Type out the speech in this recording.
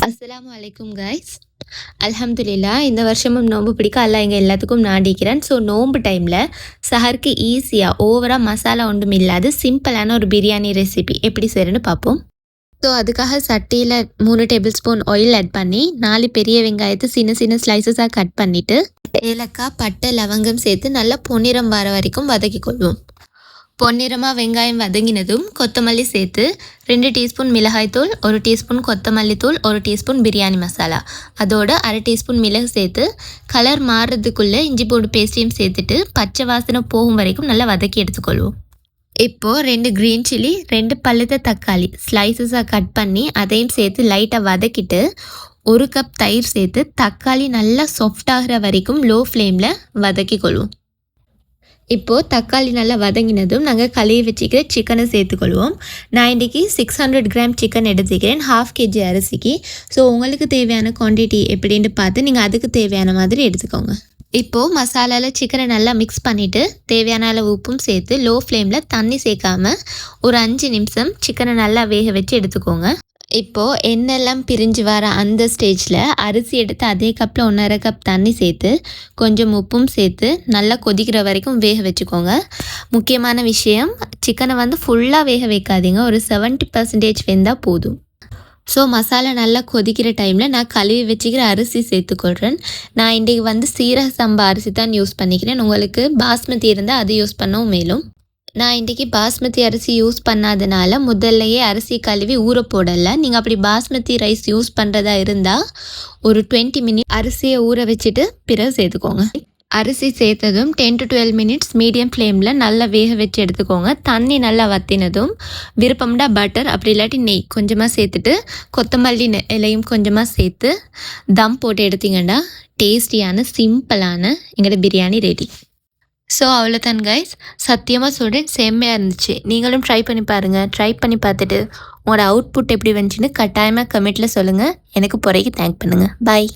அஸ்ஸலாமு அலைக்கும் கைஸ். அல்ஹம்துலில்லா இந்த வருஷமும் நோன்பு பிடிக்க அல்லாஹ் எங்கள் எல்லாத்துக்கும் நாடிக்கிறேன். ஸோ நோன்பு டைமில் சஹருக்கு ஈஸியாக ஓவராக மசாலா ஒன்றும் இல்லாது சிம்பிளான ஒரு பிரியாணி ரெசிபி எப்படி செய்யறேன்னு பார்ப்போம். ஸோ அதுக்காக சட்டியில் 3 டேபிள் ஸ்பூன் ஆயில் ஆட் பண்ணி 4 பெரிய வெங்காயத்தை சின்ன சின்ன ஸ்லைசஸாக கட் பண்ணிவிட்டு ஏலக்காய் பட்டை லவங்கம் சேர்த்து நல்லா பொன்னிறம் வர வரைக்கும் வதக்கிக்கொள்வோம். பொன்னிறமாக வெங்காயம் வதங்கினதும் கொத்தமல்லி சேர்த்து 2 டீஸ்பூன் மிளகாய்த்தூள், 1 டீஸ்பூன் கொத்தமல்லி தூள், 1 டீஸ்பூன் பிரியாணி மசாலா, அதோட 1/2 டீஸ்பூன் மிளகு சேர்த்து கலர் மாறுறதுக்குள்ளே இஞ்சி பூண்டு பேஸ்ட்டையும் சேர்த்துட்டு பச்சை வாசனை போகும் வரைக்கும் நல்லா வதக்கி எடுத்துக்கொள்வோம். இப்போது 2 க்ரீன் சில்லி, 2 பழுத்த தக்காளி ஸ்லைசஸாக கட் பண்ணி அதையும் சேர்த்து லைட்டாக வதக்கிட்டு 1 கப் தயிர் சேர்த்து தக்காளி நல்லா சாஃப்டாகிற வரைக்கும் லோ ஃப்ளேமில் வதக்கிக்கொள்வோம். இப்போது தக்காளி நல்லா வதங்கினதும் நாங்கள் கழுவி வச்சுக்கிற சிக்கனை சேர்த்துக்கொள்வோம். நான் இன்றைக்கி 600 கிராம் சிக்கன் எடுத்துக்கிறேன் 1/2 kg அரிசிக்கு. ஸோ உங்களுக்கு தேவையான குவான்டிட்டி எப்படின்னு பார்த்து நீங்கள் அதுக்கு தேவையான மாதிரி எடுத்துக்கோங்க. இப்போது மசாலாவில் சிக்கனை நல்லா மிக்ஸ் பண்ணிவிட்டு தேவையான அளவு உப்பும் சேர்த்து லோ ஃப்ளேமில் தண்ணி சேர்க்காமல் ஒரு 5 நிமிஷம் சிக்கனை நல்லா வேக வச்சு எடுத்துக்கோங்க. இப்போது எண்ணெய்லாம் பிரிஞ்சு வர அந்த ஸ்டேஜில் அரிசி எடுத்து அதே கப்பில் 1/2 கப் தண்ணி சேர்த்து கொஞ்சம் உப்பும் சேர்த்து நல்லா கொதிக்கிற வரைக்கும் வேக வச்சுக்கோங்க. முக்கியமான விஷயம், சிக்கனை ஃபுல்லாக வேக வைக்காதீங்க, ஒரு 70% வெந்தால் போதும். ஸோ மசாலா நல்லா கொதிக்கிற டைமில் நான் கழுவி வச்சுக்கிற அரிசி சேர்த்துக்கொள்கிறேன். நான் இன்றைக்கி சீரக சம்பா அரிசி தான் யூஸ் பண்ணிக்கிறேன். உங்களுக்கு பாஸ்மதி இருந்தால் அது யூஸ் பண்ணவும் மேலும். நான் இன்றைக்கி பாஸ்மதி அரிசி யூஸ் பண்ணாதனால முதல்லையே அரிசி கழுவி ஊற போடலை. நீங்கள் அப்படி பாஸ்மதி ரைஸ் யூஸ் பண்ணுறதா இருந்தால் ஒரு 20 மினிட்ஸ் அரிசியை ஊற வச்சுட்டு பிறகு சேர்த்துக்கோங்க. அரிசி சேர்த்ததும் 10 to 12 மினிட்ஸ் மீடியம் ஃப்ளேமில் நல்லா வேக வச்சு எடுத்துக்கோங்க. தண்ணி நல்லா வற்றினதும் விருப்பம்டா பட்டர் அப்படி இல்லாட்டி நெய் கொஞ்சமாக சேர்த்துட்டு கொத்தமல்லி இலையும் கொஞ்சமாக சேர்த்து தம் போட்டு எடுத்திங்கன்னா டேஸ்டியான சிம்பிளான எங்களோட பிரியாணி ரெடி. ஸோ அவ்வளோதான் கைஸ், சத்தியமாக சொல்கிறேன், செம்மையாக இருந்துச்சு. நீங்களும் ட்ரை பண்ணி பாருங்கள். ட்ரை பண்ணி பார்த்துட்டு உங்களோட அவுட்புட் எப்படி வந்துச்சுன்னு கட்டாயமாக கமெண்ட்டில் சொல்லுங்கள். எனக்கு பிறகு தேங்க் பண்ணுங்கள். பாய்.